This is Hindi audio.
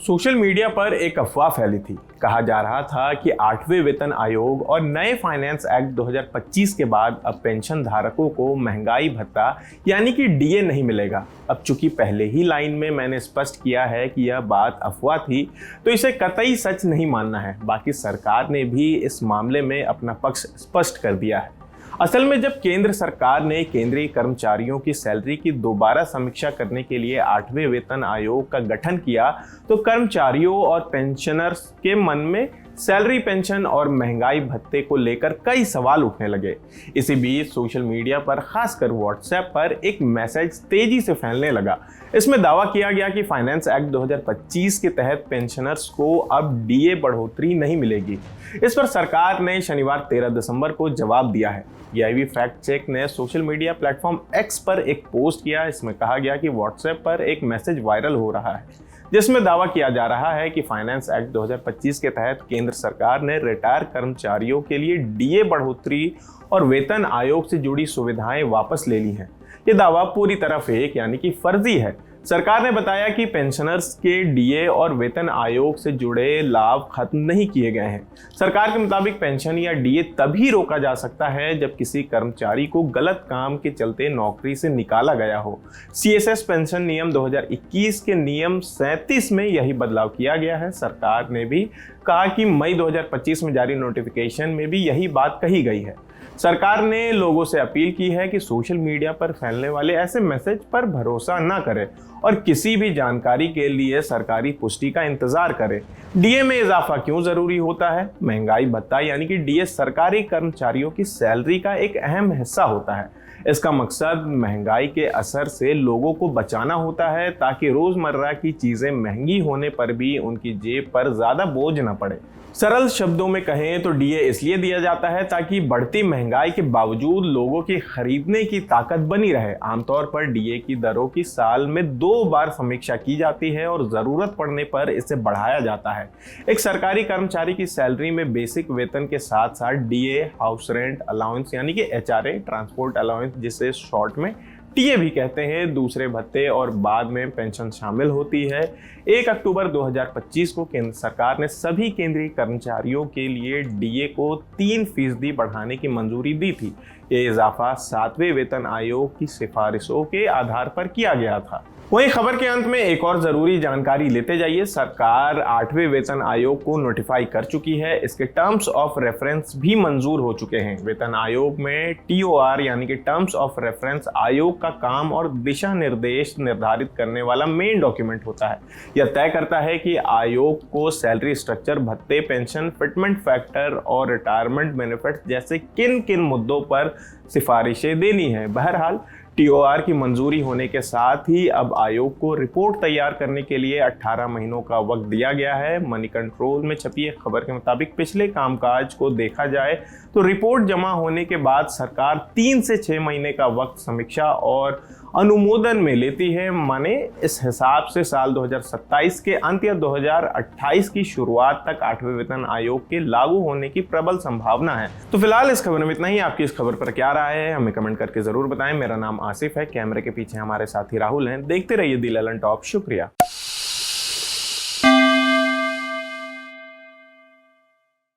सोशल मीडिया पर एक अफवाह फैली थी। कहा जा रहा था कि 8वें वेतन आयोग और नए फाइनेंस एक्ट 2025 के बाद अब पेंशन धारकों को महंगाई भत्ता यानी कि डीए नहीं मिलेगा। अब चूंकि पहले ही लाइन में मैंने स्पष्ट किया है कि यह बात अफवाह थी, तो इसे कतई सच नहीं मानना है। बाकी सरकार ने भी इस मामले में अपना पक्ष स्पष्ट कर दिया है। असल में जब केंद्र सरकार ने केंद्रीय कर्मचारियों की सैलरी की दोबारा समीक्षा करने के लिए 8वें वेतन आयोग का गठन किया, तो कर्मचारियों और पेंशनर्स के मन में सैलरी, पेंशन और महंगाई भत्ते को लेकर कई सवाल उठने लगे। इसी बीच सोशल मीडिया पर, खासकर व्हाट्सएप पर एक मैसेज तेजी से फैलने लगा। इसमें दावा किया गया कि फाइनेंस एक्ट 2025 के तहत पेंशनर्स को अब डीए बढ़ोतरी नहीं मिलेगी। इस पर सरकार ने शनिवार 13 दिसंबर को जवाब दिया है। पीआईबी फैक्ट चेक ने सोशल मीडिया प्लेटफॉर्म एक्स पर एक पोस्ट किया। इसमें कहा गया कि व्हाट्सएप पर एक मैसेज वायरल हो रहा है जिसमें दावा किया जा रहा है कि फाइनेंस एक्ट 2025 के तहत केंद्र सरकार ने रिटायर कर्मचारियों के लिए डीए बढ़ोतरी और वेतन आयोग से जुड़ी सुविधाएं वापस ले ली हैं। ये दावा पूरी तरह फेक यानी कि फर्जी है। सरकार ने बताया कि पेंशनर्स के डीए और वेतन आयोग से जुड़े लाभ खत्म नहीं किए गए हैं। सरकार के मुताबिक पेंशन या डीए तभी रोका जा सकता है जब किसी कर्मचारी को गलत काम के चलते नौकरी से निकाला गया हो। सीएसएस पेंशन नियम 2021 के नियम 37 में यही बदलाव किया गया है। सरकार ने भी कहा कि मई 2025 में जारी नोटिफिकेशन में भी यही बात कही गई है। सरकार ने लोगों से अपील की है कि सोशल मीडिया पर फैलने वाले ऐसे मैसेज पर भरोसा न करें और किसी भी जानकारी के लिए सरकारी पुष्टि का इंतजार करें। डीए में इजाफा क्यों जरूरी होता है? महंगाई भत्ता यानी कि डीए सरकारी कर्मचारियों की सैलरी का एक अहम हिस्सा होता है। इसका मकसद महंगाई के असर से लोगों को बचाना होता है ताकि रोजमर्रा की चीजें महंगी होने पर भी उनकी जेब पर ज्यादा बोझ न पड़े। सरल शब्दों में कहें तो डीए इसलिए दिया जाता है ताकि बढ़ती महंगाई के बावजूद लोगों की खरीदने की ताकत बनी रहे। आमतौर पर डीए की दरों की साल में 2 बार समीक्षा की जाती है और जरूरत पड़ने पर इसे बढ़ाया जाता है। एक सरकारी कर्मचारी की सैलरी में बेसिक वेतन के साथ साथ डीए, हाउस रेंट अलाउंस यानी कि एचआरए, ट्रांसपोर्ट अलाउंस जिसे शॉर्ट में टीए भी कहते हैं, दूसरे भत्ते और बाद में पेंशन शामिल होती है। 1 अक्टूबर 2025 को केंद्र सरकार ने सभी केंद्रीय कर्मचारियों के लिए डीए को 3% बढ़ाने की मंजूरी दी थी। ये इजाफा 7वें वेतन आयोग की सिफारिशों के आधार पर किया गया था। वहीं खबर के अंत में एक और जरूरी जानकारी लेते जाइए। सरकार 8वें वेतन आयोग को नोटिफाई कर चुकी है। इसके टर्म्स ऑफ रेफरेंस भी मंजूर हो चुके हैं। वेतन आयोग में टीओआर यानी कि टर्म्स ऑफ रेफरेंस आयोग का काम और दिशा निर्देश निर्धारित करने वाला मेन डॉक्यूमेंट होता है। यह तय करता है कि आयोग को सैलरी स्ट्रक्चर, भत्ते, पेंशन, फिटमेंट फैक्टर और रिटायरमेंट बेनिफिट जैसे किन किन मुद्दों पर सिफारिशें देनी है। बहरहाल टीओआर की मंजूरी होने के साथ ही अब आयोग को रिपोर्ट तैयार करने के लिए 18 महीनों का वक्त दिया गया है। मनी कंट्रोल में छपी एक खबर के मुताबिक पिछले कामकाज को देखा जाए तो रिपोर्ट जमा होने के बाद सरकार 3 से 6 महीने का वक्त समीक्षा और अनुमोदन में लेती है। माने इस हिसाब से साल 2027 के अंत या 2028 की शुरुआत तक 8वें वेतन आयोग के लागू होने की प्रबल संभावना है। तो फिलहाल इस खबर में इतना ही। आपकी इस खबर पर क्या राय है हमें कमेंट करके जरूर बताएं। मेरा नाम आसिफ है, कैमरे के पीछे हमारे साथी राहुल हैं। देखते रहिए दी ललन टॉप। शुक्रिया।